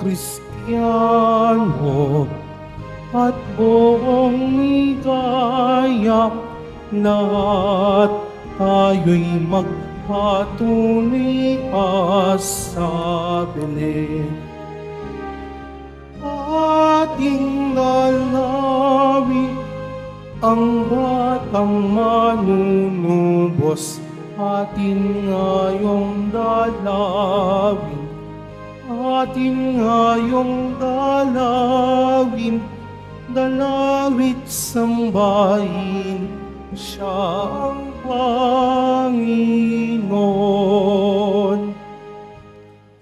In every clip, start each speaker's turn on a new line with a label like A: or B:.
A: Kristiyano at buong kaya lahat tayo'y magpatunay sa Belen. Ating dalawin ang batang manunubos, atin ngayong dalawin, atin ngayong dalawin, dalawit sambahin siya ang Panginoon.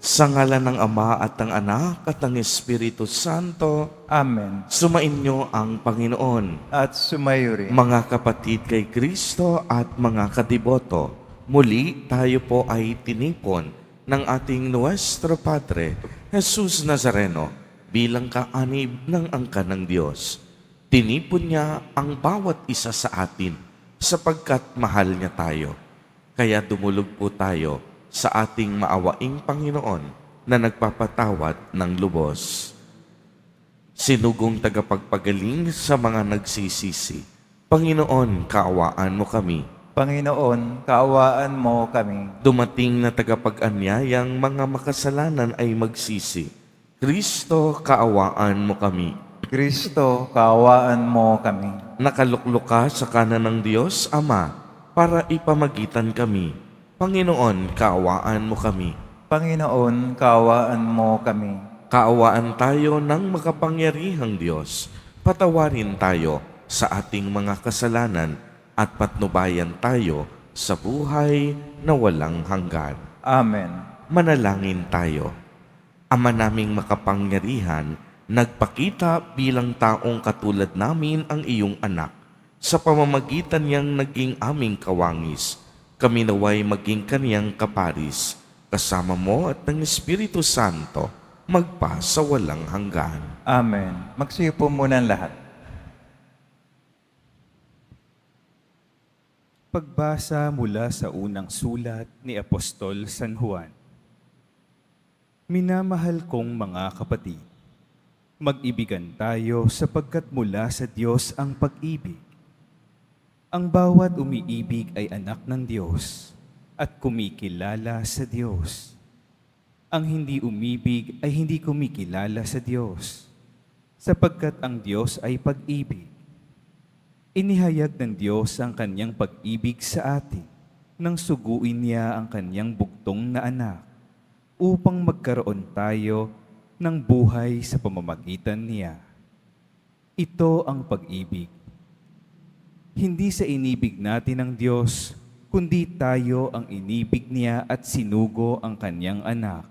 B: Sa ngalan ng Ama at ng Anak at ng Espiritu Santo,
C: Amen.
B: sumainyo ang Panginoon.
C: At sumayo rin.
B: Mga kapatid kay Kristo at mga kadiboto, muli tayo po ay tinipon ng ating Nuestro Padre, Jesus Nazareno, bilang kaanib ng angkan ng Diyos. Tinipon niya ang bawat isa sa atin sapagkat mahal niya tayo. Kaya dumulog po tayo sa ating maawaing Panginoon na nagpapatawad ng lubos. Sinugong tagapagpagaling sa mga nagsisisi, Panginoon, kaawaan mo kami.
C: Panginoon, kaawaan mo kami.
B: Dumating na tagapag-anyayang mga makasalanan ay magsisi, Kristo, kaawaan mo kami.
C: Kristo, kaawaan mo kami.
B: Nakaluklok ka sa kanan ng Diyos, Ama, para ipamagitan kami. Panginoon, kaawaan mo kami.
C: Panginoon, kaawaan mo kami.
B: Kaawaan tayo ng makapangyarihang Diyos. Patawarin tayo sa ating mga kasalanan at patnubayan tayo sa buhay na walang hanggan.
C: Amen.
B: Manalangin tayo. Ama naming makapangyarihan, nagpakita bilang taong katulad namin ang iyong anak. Sa pamamagitan niyang naging aming kawangis, kami naway maging kaniyang kaparis, kasama mo at ng Espiritu Santo, magpa sa walang hanggan.
C: Amen. Magsiupo muna ang lahat.
D: Pagbasa mula sa unang sulat ni Apostol San Juan. Minamahal kong mga kapatid, mag-ibigan tayo sapagkat mula sa Diyos ang pag-ibig. Ang bawat umiibig ay anak ng Diyos at kumikilala sa Diyos. Ang hindi umibig ay hindi kumikilala sa Diyos, sapagkat ang Diyos ay pag-ibig. Inihayag ng Diyos ang kanyang pag-ibig sa atin nang suguin niya ang kanyang bugtong na anak upang magkaroon tayo ng buhay sa pamamagitan niya. Ito ang pag-ibig. Hindi sa inibig natin ng Diyos, kundi tayo ang inibig niya at sinugo ang kanyang anak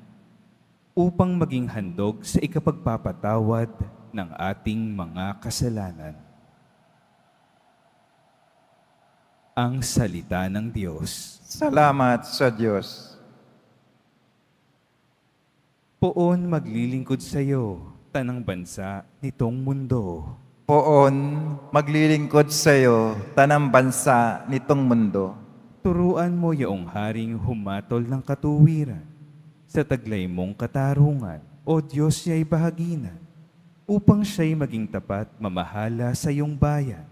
D: upang maging handog sa ikapagpapatawad ng ating mga kasalanan. Ang salita ng Diyos.
C: Salamat sa Diyos.
D: Poon maglilingkod sa iyo, tanang bansa nitong mundo.
C: Poon, maglilingkod sa iyo, tanang bansa nitong mundo.
D: Turuan mo yaong haring humatol ng katuwiran sa taglay mong katarungan, o Diyos niya'y bahaginan, upang siya'y maging tapat mamahala sa iyong bayan,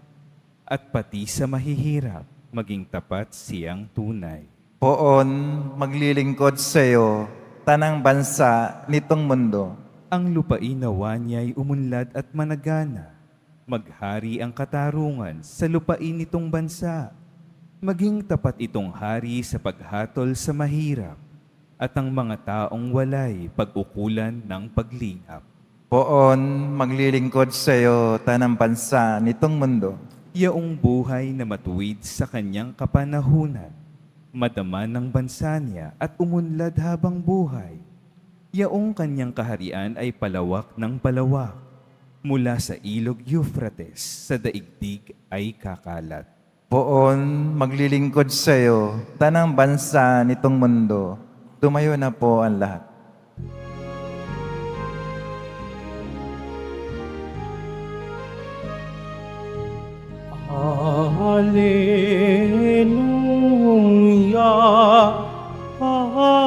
D: at pati sa mahihirap maging tapat siyang tunay.
C: Poon, maglilingkod sa iyo, tanang bansa nitong mundo.
D: Ang lupain nawa niya'y umunlad at managana, maghari ang katarungan sa lupain nitong bansa, maging tapat itong hari sa paghatol sa mahirap, at ang mga taong walay pag-ukulan ng paglingap.
C: Poon, maglilingkod sa iyo, tanang bansa nitong mundo.
D: Yaong buhay na matuwid sa kanyang kapanahunan, madama ng bansa niya at umunlad habang buhay. Yaong kanyang kaharian ay palawak ng palawak, mula sa ilog Euphrates sa daigdig ay kakalat.
C: Poon, maglilingkod sa iyo, tanang bansa nitong mundo. Tumayo na po ang lahat.
A: Hallelujah, Hallelujah.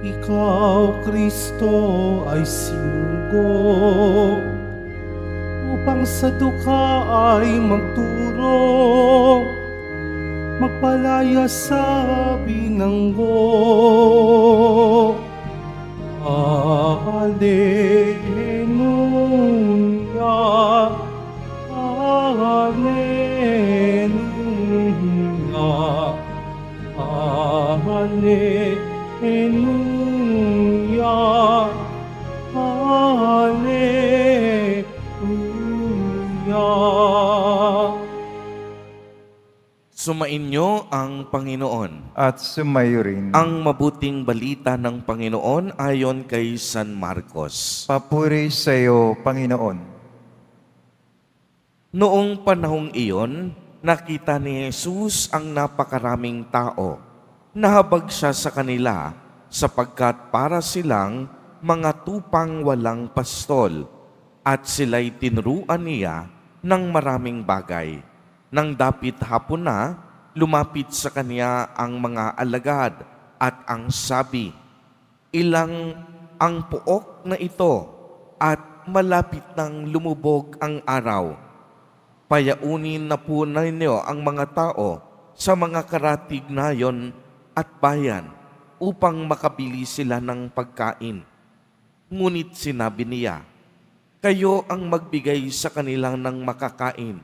A: Ikaw, Kristo, ay sinugo upang sa duka ay magturo, magpalaya sa binanggo. Alleluia, Alleluia, Alleluia, Alleluia.
B: Sumainyo ang Panginoon.
C: At sumayo rin.
B: Ang mabuting balita ng Panginoon ayon kay San Marcos.
C: Papuri sa iyo, Panginoon.
B: Noong panahong iyon, nakita ni Jesus ang napakaraming tao. Nahabag siya sa kanila sapagkat para silang mga tupang walang pastol at sila'y tinuruan niya ng maraming bagay. Nang dapit hapon na, lumapit sa kanya ang mga alagad at ang sabi, "Ilang ang puok na ito at malapit nang lumubog ang araw. Payaunin na po ninyo ang mga tao sa mga karatig nayon at bayan upang makabili sila ng pagkain." Ngunit sinabi niya, "Kayo ang magbigay sa kanilang ng makakain.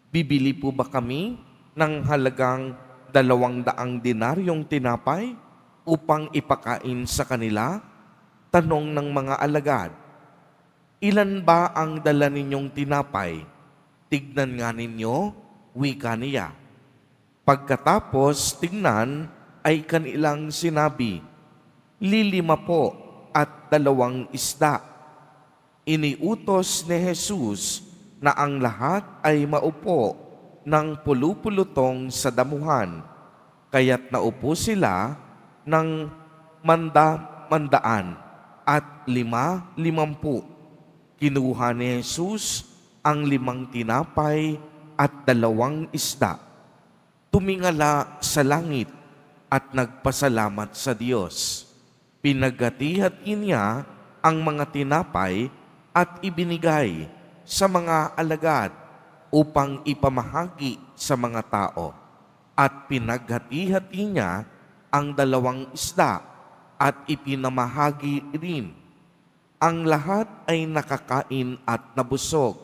B: Bibili po ba kami ng halagang 200 dinaryong tinapay upang ipakain sa kanila?" Tanong ng mga alagad, "Ilan ba ang dala ninyong tinapay? Tignan nga ninyo," wika niya. Pagkatapos tignan ay kanilang sinabi, 5 po at 2 isda. Iniutos ni Jesus na ang lahat ay maupo ng pulupulutong sa damuhan, kaya't naupo sila ng manda-mandaan at 50. Kinuha ni Jesus ang 5 tinapay at 2 isda. Tumingala sa langit at nagpasalamat sa Diyos. Pinaghati-hati niya ang mga tinapay at ibinigay sa mga alagad upang ipamahagi sa mga tao. At pinaghati-hati niya ang 2 isda at ipinamahagi rin. Ang lahat ay nakakain at nabusog.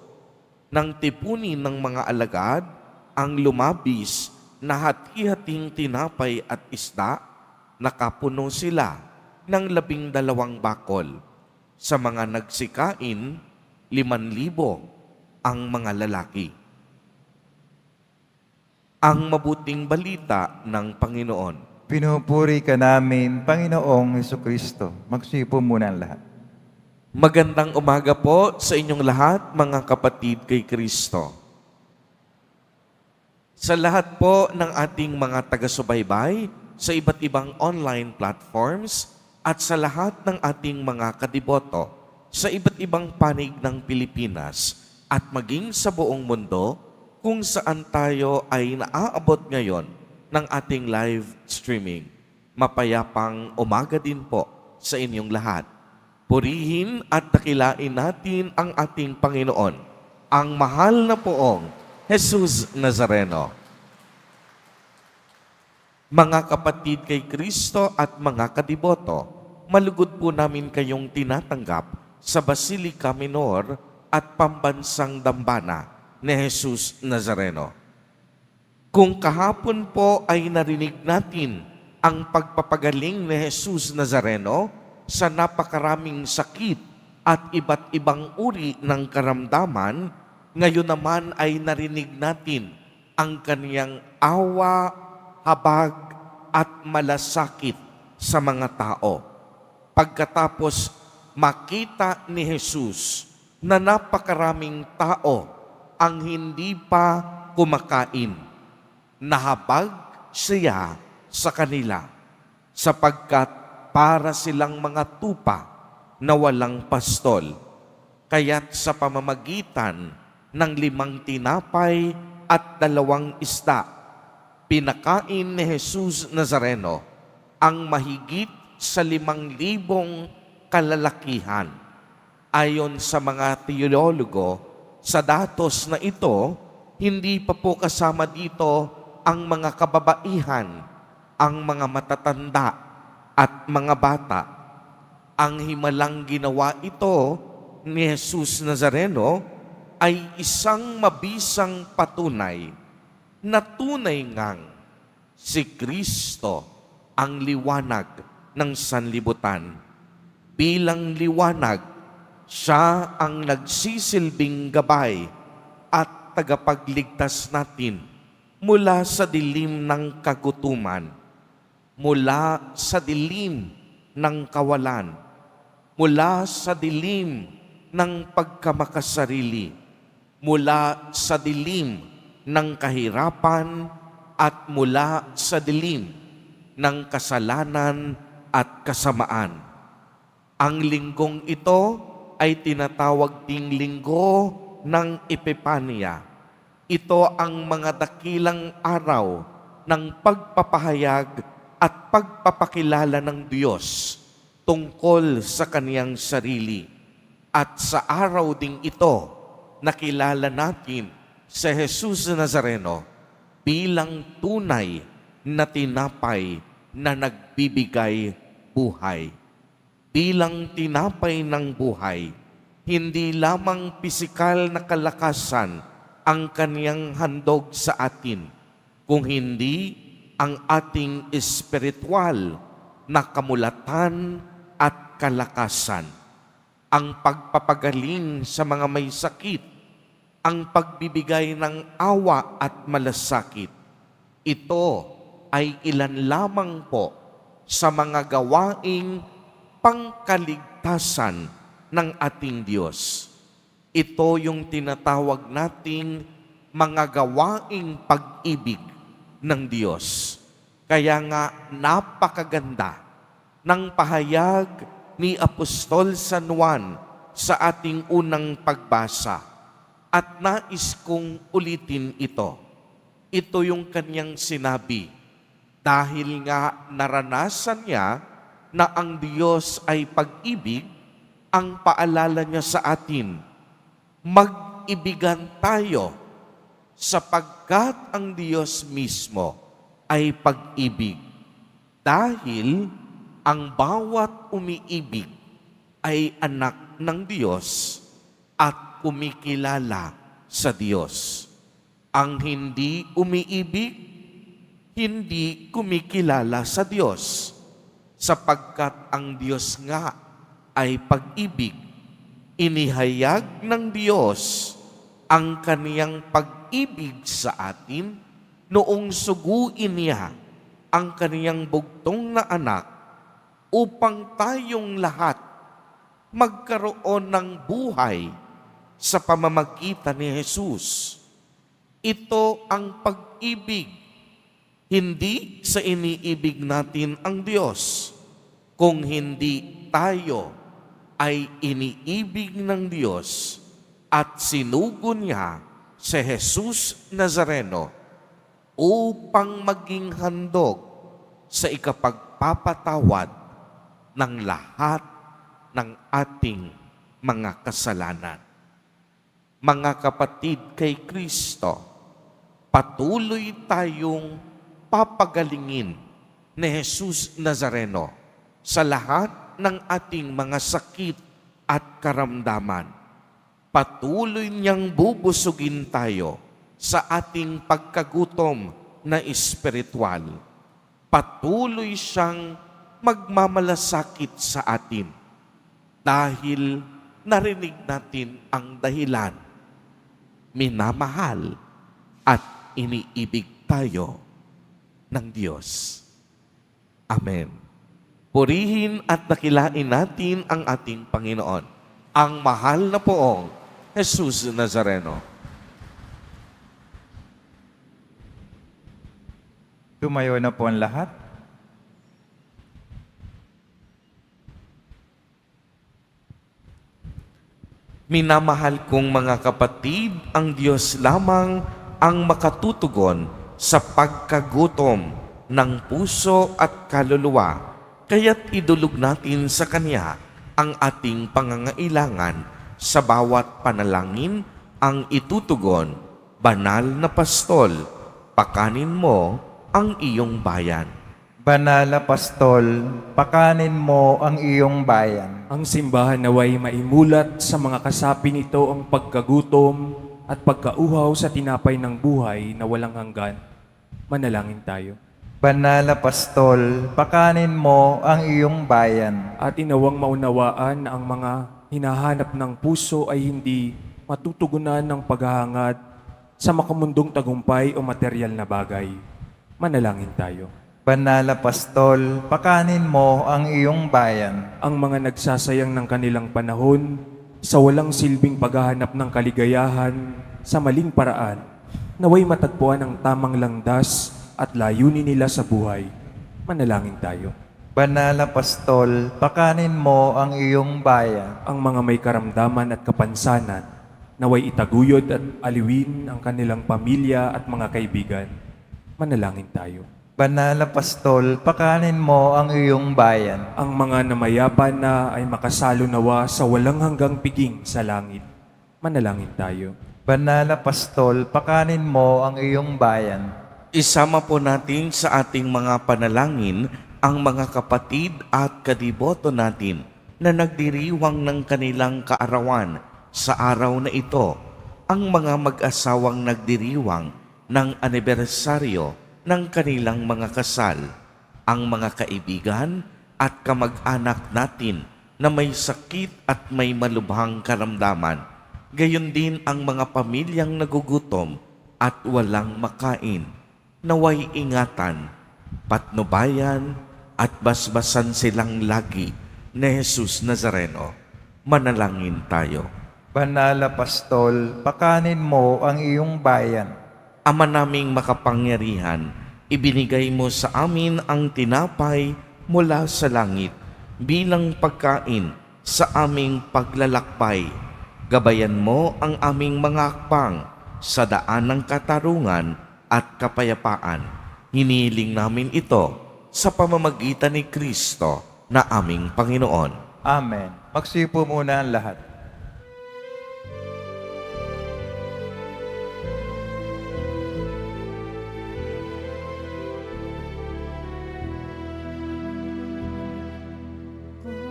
B: Nang tipunin ng mga alagad ang lumabis na hati-hating tinapay at isda, nakapuno sila ng 12 bakol. Sa mga nagsikain, 5,000 ang mga lalaki. Ang mabuting balita ng Panginoon.
C: Pinupuri ka namin, Panginoong Hesukristo. Magsipo muna ang lahat.
B: Magandang umaga po sa inyong lahat, mga kapatid kay Kristo. Sa lahat po ng ating mga taga-subaybay sa iba't ibang online platforms at sa lahat ng ating mga kadiboto sa iba't ibang panig ng Pilipinas at maging sa buong mundo kung saan tayo ay naaabot ngayon ng ating live streaming. Mapayapang umaga din po sa inyong lahat. Purihin at dakilain natin ang ating Panginoon, ang mahal na poong Jesus Nazareno. Mga kapatid kay Kristo at mga kadiboto, malugod po namin kayong tinatanggap sa Basilica Minor at Pambansang Dambana ni Jesus Nazareno. Kung kahapon po ay narinig natin ang pagpapagaling ni Jesus Nazareno sa napakaraming sakit at iba't ibang uri ng karamdaman, ngayon naman ay narinig natin ang kaniyang awa, habag at malasakit sa mga tao. Pagkatapos makita ni Jesus na napakaraming tao ang hindi pa kumakain, nahabag siya sa kanila sapagkat para silang mga tupa na walang pastol. Kaya't sa pamamagitan ng 5 tinapay at 2 isda, pinakain ni Jesus Nazareno ang mahigit sa 5,000 kalalakihan. Ayon sa mga teologo, sa datos na ito, hindi pa po kasama dito ang mga kababaihan, ang mga matatanda at mga bata. Ang himalang ginawa ito ni Jesus Nazareno ay isang mabisang patunay na tunay ngang si Kristo ang liwanag ng sanlibutan. Bilang liwanag, siya ang nagsisilbing gabay at tagapagligtas natin mula sa dilim ng kagutuman, mula sa dilim ng kawalan, mula sa dilim ng pagkamakasarili, mula sa dilim ng kahirapan at mula sa dilim ng kasalanan at kasamaan. Ang linggong ito ay tinatawag ding linggo ng Epipanya. Ito ang mga dakilang araw ng pagpapahayag at pagpapakilala ng Diyos tungkol sa kaniyang sarili. At sa araw ding ito, nakilala natin si Jesus Nazareno bilang tunay na tinapay na nagbibigay buhay. Bilang tinapay ng buhay, hindi lamang pisikal na kalakasan ang kaniyang handog sa atin, kung hindi ang ating espiritual na kamulatan at kalakasan, ang pagpapagaling sa mga may sakit, ang pagbibigay ng awa at malasakit. Ito ay ilan lamang po sa mga gawaing pangkaligtasan ng ating Diyos. Ito yung tinatawag nating mga gawaing pag-ibig ng Diyos. Kaya nga napakaganda ng pahayag ni Apostol San Juan sa ating unang pagbasa. At nais kong ulitin ito. Ito yung kanyang sinabi. Dahil nga naranasan niya na ang Diyos ay pag-ibig, ang paalala niya sa atin, mag-ibigan tayo sapagkat ang Diyos mismo ay pag-ibig. Dahil ang bawat umiibig ay anak ng Diyos at kumikilala sa Diyos. Ang hindi umiibig, hindi kumikilala sa Diyos. Sapagkat ang Diyos nga ay pag-ibig. Inihayag ng Diyos ang kaniyang pag-ibig sa atin noong suguin niya ang kaniyang bugtong na anak upang tayong lahat magkaroon ng buhay sa pamamagitan ni Jesus. Ito ang pag-ibig. Hindi sa iniibig natin ang Diyos, kung hindi tayo ay iniibig ng Diyos at sinugo niya si Jesus Nazareno upang maging handog sa ikapagpapatawad ng lahat ng ating mga kasalanan. Mga kapatid kay Kristo, patuloy tayong papagalingin ni Jesus Nazareno sa lahat ng ating mga sakit at karamdaman. Patuloy niyang bubusugin tayo sa ating pagkagutom na espiritual. Patuloy siyang magmamalasakit sa atin dahil narinig natin ang dahilan. Minamahal at iniibig tayo ng Diyos. Amen. Purihin at dakilain natin ang ating Panginoon, ang mahal na poong Jesus Nazareno.
C: Tumayo na po ang lahat.
B: Minamahal kong mga kapatid, ang Diyos lamang ang makatutugon sa pagkagutom ng puso at kaluluwa kaya't idulog natin sa Kanya ang ating pangangailangan sa bawat panalangin ang itutugon. Banal na Pastol, pakanin mo ang iyong bayan.
C: Banal na Pastol, pakanin mo ang iyong bayan.
E: Ang simbahan naway maimulat sa mga kasapi nito ang pagkagutom at pagkauhaw sa tinapay ng buhay na walang hanggan. Manalangin tayo.
C: Banal na Pastol, pakanin mo ang iyong bayan.
E: At inawang maunawaan na ang mga hinahanap ng puso ay hindi matutugunan ng paghahangad sa makamundong tagumpay o material na bagay. Manalangin tayo.
C: Banal na Pastol, pakanin mo ang iyong bayan.
E: Ang mga nagsasayang ng kanilang panahon sa walang silbing paghahanap ng kaligayahan sa maling paraan, naway matagpuan ang tamang landas at layunin nila sa buhay. Manalangin tayo.
C: Banal na Pastol, pakanin mo ang iyong bayan.
E: Ang mga may karamdaman at kapansanan, naway itaguyod at aliwin ang kanilang pamilya at mga kaibigan. Manalangin tayo.
C: Banal na Pastol, pakanin mo ang iyong bayan.
E: Ang mga namayapan na ay makasalo nawa sa walang hanggang piging sa langit. Manalangin tayo.
C: Banal na Pastol, pakanin mo ang iyong bayan.
B: Isama po natin sa ating mga panalangin ang mga kapatid at kadiboto natin na nagdiriwang ng kanilang kaarawan sa araw na ito. Ang mga mag-asawang nagdiriwang ng anibersaryo ng kanilang mga kasal, ang mga kaibigan at kamag-anak natin na may sakit at may malubhang karamdaman, gayon din ang mga pamilyang nagugutom at walang makain. Naway ingatan, patnubayan at basbasan silang lagi ni Jesus Nazareno. Manalangin tayo.
C: Banal na Pastol, pakanin mo ang iyong bayan.
B: Ama naming makapangyarihan, ibinigay mo sa amin ang tinapay mula sa langit bilang pagkain sa aming paglalakbay. Gabayan mo ang aming mga akbang sa daan ng katarungan at kapayapaan. Hinihiling namin ito sa pamamagitan ni Kristo na aming Panginoon.
C: Amen. Magsipo muna ang lahat.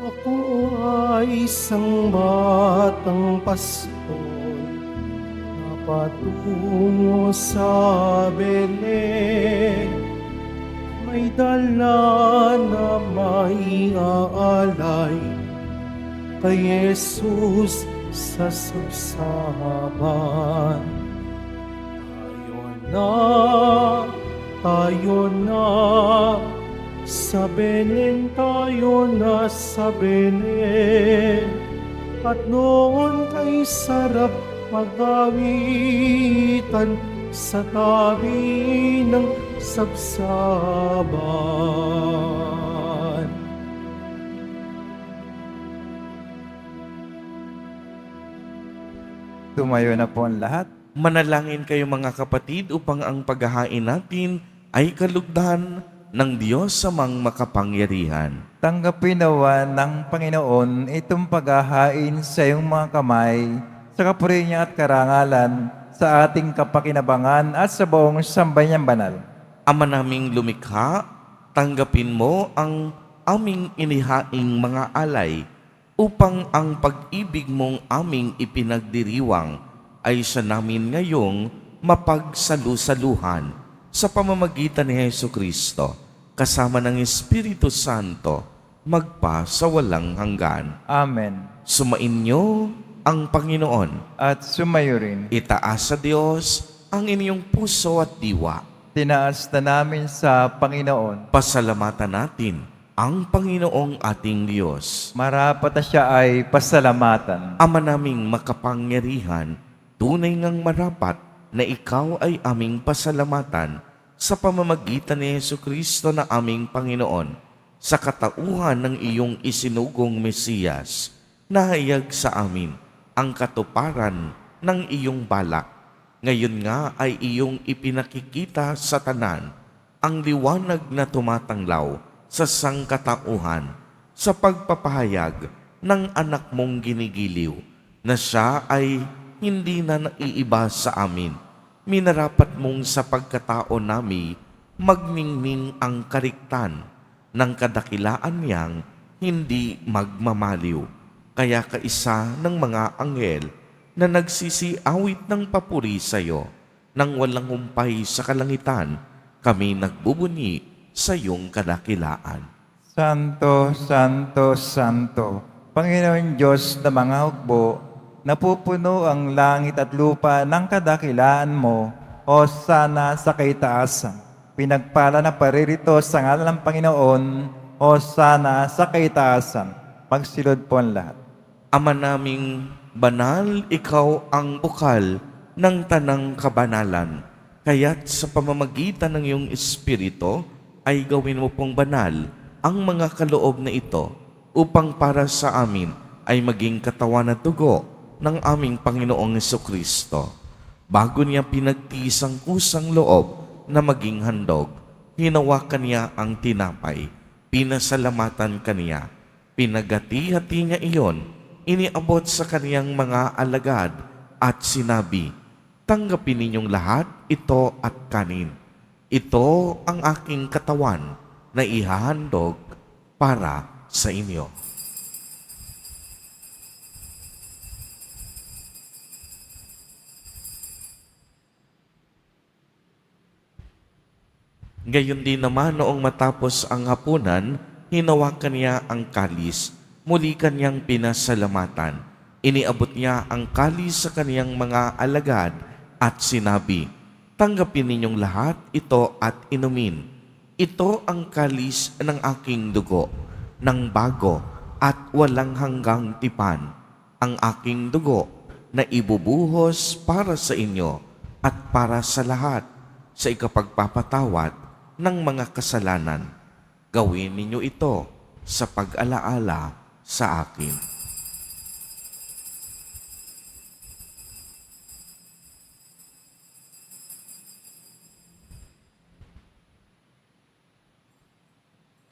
A: Ako ay isang batang pastol na patungo sa Belen. May dala na may aalay kay Jesus sa sabsaban. Tayo na, sa Belen tayo na sa Belen. At noon ay sarap magawitan sa tabi ng sabsaban.
C: Tumayo na po ang lahat.
B: Manalangin kayo mga kapatid upang ang paghahain natin ay kalugdan ng Diyos samang makapangyarihan.
C: Tanggapin nawa ng Panginoon itong paghahain sa iyong mga kamay, sa kapuri niya at karangalan, sa ating kapakinabangan at sa buong sambayan banal.
B: Ama naming lumikha, tanggapin mo ang aming inihaing mga alay upang ang pag-ibig mong aming ipinagdiriwang ay sa namin ngayong mapagsalusaluhan sa pamamagitan ni Jesucristo, kasama ng Espiritu Santo, magpa sa walang hanggan.
C: Amen.
B: Sumainyo ang Panginoon.
C: At sumayo rin.
B: Itaas sa Diyos ang inyong puso at diwa.
C: Tinaas na namin sa Panginoon.
B: Pasalamatan natin ang Panginoong ating Diyos.
C: Marapat na siya ay pasalamatan.
B: Ama naming makapangyarihan, tunay ngang marapat na ikaw ay aming pasalamatan sa pamamagitan ni Jesucristo na aming Panginoon, sa katauhan ng iyong isinugong Mesiyas, nahayag sa amin ang katuparan ng iyong balak. Ngayon nga ay iyong ipinakikita sa tanan ang liwanag na tumatanglaw sa sangkatauhan sa pagpapahayag ng anak mong ginigiliw na siya ay hindi na naiiba sa amin. Minarapat mong sa pagkatao nami magningning ang kariktan ng kadakilaan niyang hindi magmamaliw. Kaya kaisa ng mga anghel na nagsisiawit ng papuri sa iyo, nang walang humpay sa kalangitan, kami nagbubuni sa iyong kadakilaan.
C: Santo, Santo, Santo, Panginoon Diyos na mga hukbo, napupuno ang langit at lupa ng kadakilaan mo, o sana sa kaitaasan. Pinagpala na paririto sa ngalan ng Panginoon, o sana sa kaitaasan. Magsilod po ang lahat.
B: Ama naming banal, ikaw ang bukal ng tanang kabanalan. Kaya't sa pamamagitan ng iyong Espiritu ay gawin mo pong banal ang mga kaloob na ito upang para sa amin ay maging katawan at dugo ng aming Panginoong Jesucristo. Bago niya pinagtiis ang kusang loob na maging handog, hinawakan niya ang tinapay, pinasalamatan kaniya, pinagati-hati niya iyon, iniabot sa kaniyang mga alagad at sinabi, tanggapin ninyong lahat ito at kanin. Ito ang aking katawan na ihahandog para sa inyo. Gayon din naman noong matapos ang hapunan, hinawakan niya ang kalis, muli kanyang pinasalamatan. Iniabot niya ang kalis sa kaniyang mga alagad at sinabi, tanggapin ninyong lahat ito at inumin. Ito ang kalis ng aking dugo, ng bago at walang hanggang tipan, ang aking dugo na ibubuhos para sa inyo at para sa lahat sa ikapagpapatawad ng mga kasalanan. Gawin ninyo ito sa pag-alaala sa akin.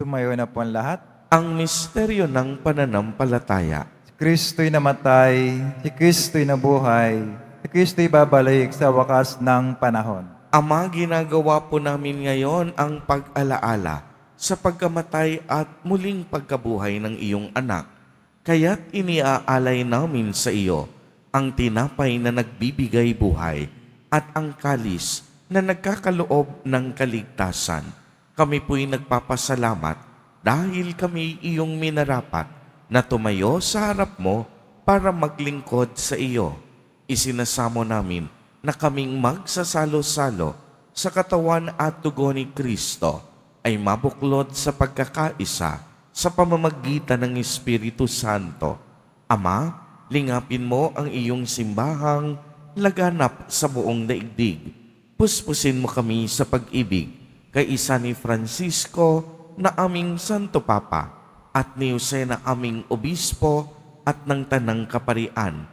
C: Tumayo na po ang lahat.
B: Ang misteryo ng pananampalataya.
C: Si Kristo'y namatay, si Kristo'y nabuhay, si Kristo'y babalik sa wakas ng panahon.
B: Ama, ginagawa po namin ngayon ang pag-alaala sa pagkamatay at muling pagkabuhay ng iyong anak. Kaya't iniaalay namin sa iyo ang tinapay na nagbibigay buhay at ang kalis na nagkakaloob ng kaligtasan. Kami po'y nagpapasalamat dahil kami iyong minarapat na tumayo sa harap mo para maglingkod sa iyo. Isinasamo namin na kaming magsasalo-salo sa katawan at dugo ni Kristo ay mabuklod sa pagkakaisa sa pamamagitan ng Espiritu Santo. Ama, lingapin mo ang iyong simbahang laganap sa buong daigdig. Puspusin mo kami sa pag-ibig kay isa ni Francisco na aming Santo Papa at ni Jose na aming Obispo at ng Tanang Kaparian.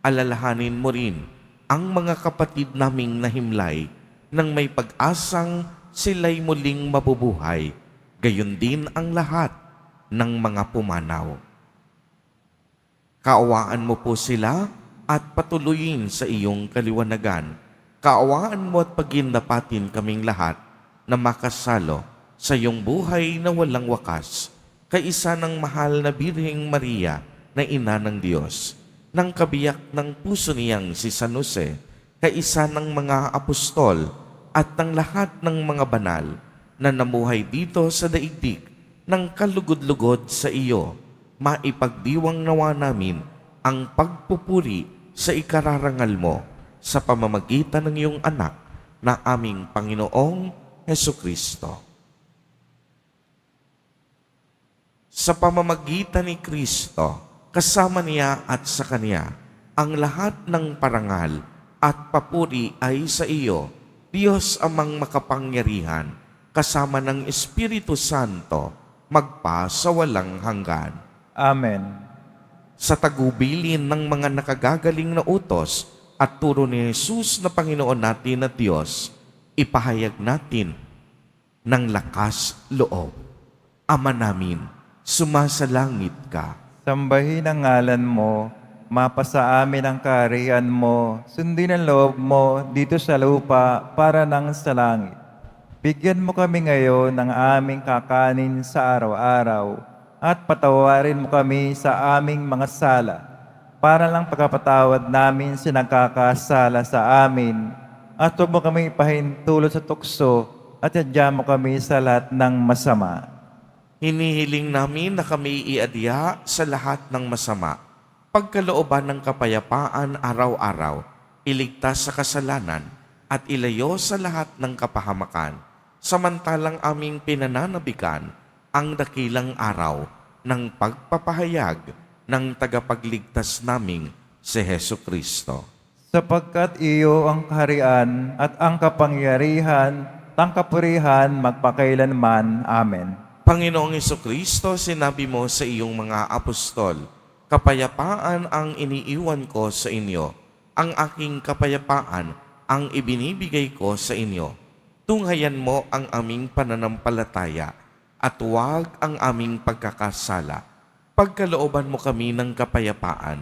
B: Alalahanin mo rin ang mga kapatid naming nahimlay nang may pag-asang sila'y muling mabubuhay, gayon din ang lahat ng mga pumanaw. Kaawaan mo po sila at patuloyin sa iyong kaliwanagan. Kaawaan mo at pagindapatin kaming lahat na makasalo sa iyong buhay na walang wakas, kaisa ng mahal na Birheng Maria na Ina ng Diyos, ng kabiyak ng puso niyang si San Jose, kaisa ng mga apostol at ng lahat ng mga banal na namuhay dito sa daigdig ng kalugod-lugod sa iyo, maipagdiwang nawa namin ang pagpupuri sa ikararangal mo sa pamamagitan ng iyong anak na aming Panginoong Jesucristo. Sa pamamagitan ni Kristo, kasama niya at sa Kanya, ang lahat ng parangal at papuri ay sa iyo, Diyos amang makapangyarihan, kasama ng Espiritu Santo, magpa sa walang hanggan.
C: Amen.
B: Sa tagubilin ng mga nakagagaling na utos at turo ni Jesus na Panginoon natin at Diyos, ipahayag natin ng lakas loob. Ama namin, sumasalangit ka.
C: Sambahin ang ngalan mo, mapasa amin ang kaharian mo, sundin ang loob mo dito sa lupa para nang sa langit. Bigyan mo kami ngayon ng aming kakanin sa araw-araw at patawarin mo kami sa aming mga sala para lang pagkapatawad namin sa nagkakasala sa amin at huwag mo kami ipahintulot sa tukso at yadya mo kami sa lahat ng masama.
B: Hinihiling namin na kami iadya sa lahat ng masama, pagkalooban ng kapayapaan araw-araw, iligtas sa kasalanan, at ilayo sa lahat ng kapahamakan, samantalang aming pinananabikan ang dakilang araw ng pagpapahayag ng tagapagligtas naming si Hesu Kristo.
C: Sapagkat iyo ang kaharian at ang kapangyarihan, ang kapurihan magpakailanman. Amen.
B: Panginoong Kristo, sinabi mo sa iyong mga apostol, kapayapaan ang iniiwan ko sa inyo, ang aking kapayapaan ang ibinibigay ko sa inyo. Tunghayan mo ang aming pananampalataya at huwag ang aming pagkakasala. Pagkalooban mo kami ng kapayapaan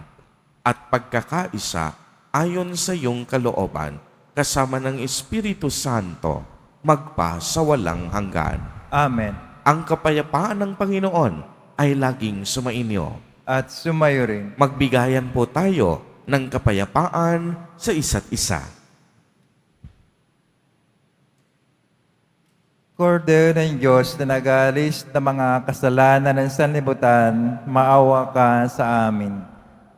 B: at pagkakaisa ayon sa iyong kalooban, kasama ng Espiritu Santo, magpa sa walang hanggan.
C: Amen.
B: Ang kapayapaan ng Panginoon ay laging sumainyo.
C: At sumayo rin.
B: Magbigayan po tayo ng kapayapaan sa isa't isa.
C: Kordero ng Diyos na nag-aalis ng mga kasalanan ng sanlibutan, maawa ka sa amin.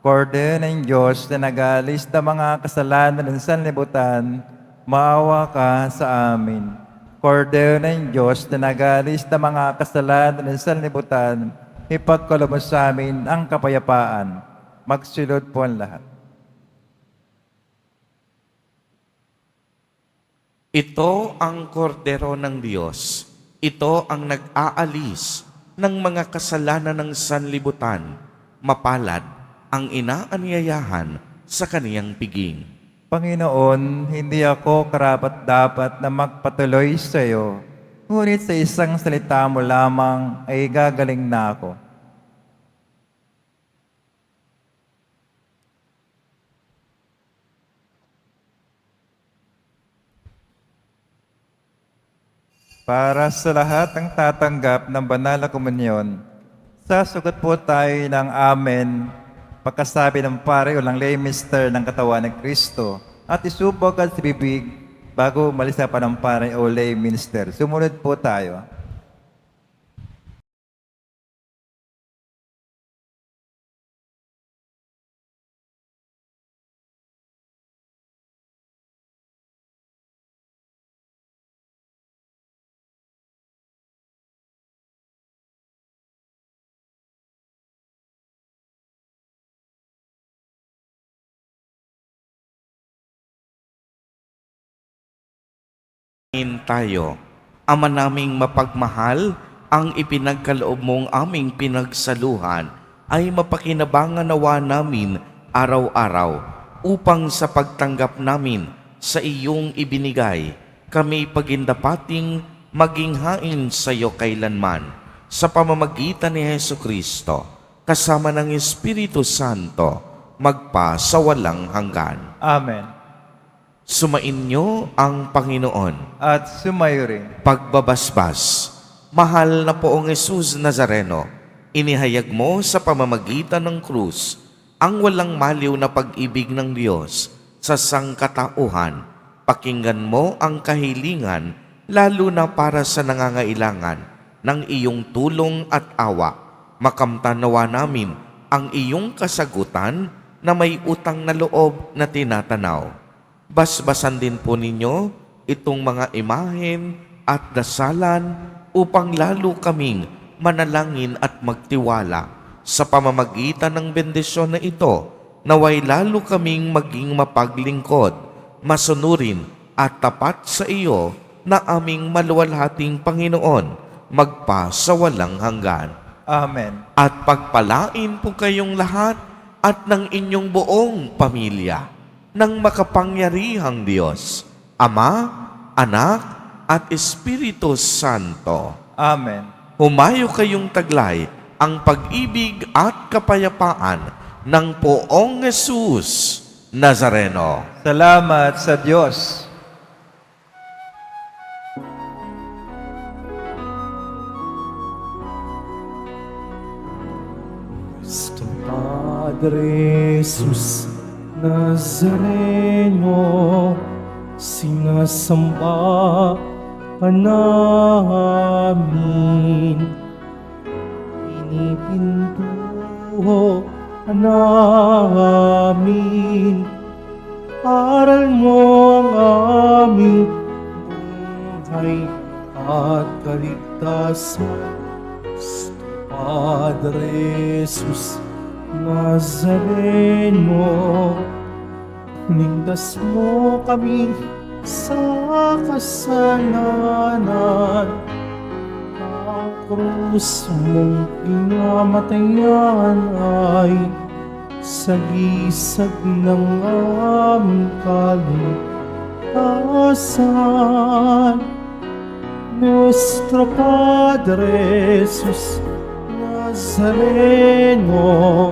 C: Kordero ng Diyos na nag-aalis ng mga kasalanan ng sanlibutan, maawa ka sa amin. Kordero ng Diyos na nag-aalis ng mga kasalanan ng sanlibutan, ipagkaloob mo sa amin ang kapayapaan. Magsilod po ang lahat.
B: Ito ang kordero ng Diyos. Ito ang nag-aalis ng mga kasalanan ng sanlibutan. Mapalad ang inaanyayahan sa kaniyang piging.
C: Panginoon, hindi ako karapat-dapat na magpatuloy sa iyo, ngunit sa isang salita mo lamang ay gagaling na ako. Para sa lahat ng tatanggap ng banal na komunyon, sasagot po tayo ng amen pagkasabi ng pare o ng lay mister ng katawan ng Kristo at isubok at sa bibig bago umalis na pa ng pare o lay minister. Sumunod po tayo.
B: Tayo, Ama naming mapagmahal, ang ipinagkaloob mong aming pinagsaluhan ay mapakinabangan nawa namin araw-araw upang sa pagtanggap namin sa iyong ibinigay, kami pagindapating maging hain sa iyo kailanman sa pamamagitan ni Hesu Kristo kasama ng Espiritu Santo magpa sa walang hanggan.
C: Amen.
B: Sumainyo ang Panginoon.
C: At sumayo rin.
B: Pagbabasbas, mahal na poong Jesus Nazareno, inihayag mo sa pamamagitan ng krus ang walang maliw na pag-ibig ng Diyos sa sangkatauhan. Pakinggan mo ang kahilingan, lalo na para sa nangangailangan ng iyong tulong at awa. Makamtan nawa namin ang iyong kasagutan na may utang na loob na tinatanaw. Basbasan din po ninyo itong mga imahen at dasalan upang lalo kaming manalangin at magtiwala. Sa pamamagitan ng bendisyon na ito, naway lalo kaming maging mapaglingkod, masunurin at tapat sa iyo na aming maluwalhating Panginoon, magpa sa walang hanggan.
C: Amen.
B: At pagpalain po kayong lahat at ng inyong buong pamilya ng makapangyarihang Diyos, Ama, Anak, at Espiritu Santo.
C: Amen.
B: humayo kayong taglay ang pag-ibig at kapayapaan ng Poong Jesus Nazareno.
C: Salamat sa Diyos.
A: Nuestro Padre Jesus Nazareno, sinasamba ka namin. Pinipintuho ka namin. Aral mo ang aming buhay at kaligtasan. Padre Jesus Nazareno, ligtas mo kami sa kasalanan. Ang krus mong pinamatayan ay sagisag ng aming kaligtasan. Nuestro Padre Jesus Nazareno,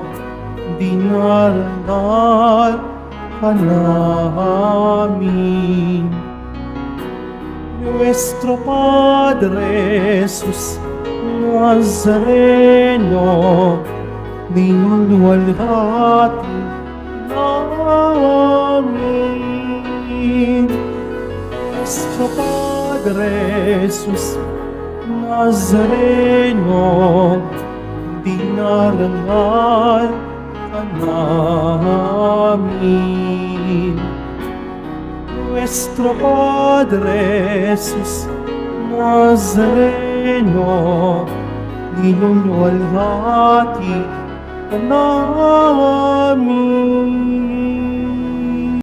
A: dinarangal ka namin. Nuestro Padre Jesus Nazareno, dinulwalhati namin. Nuestro Padre Jesus Nazareno, dinarangal ka namin. Nuestro Padre Jesus Nazareno, dinulwalhati ka namin.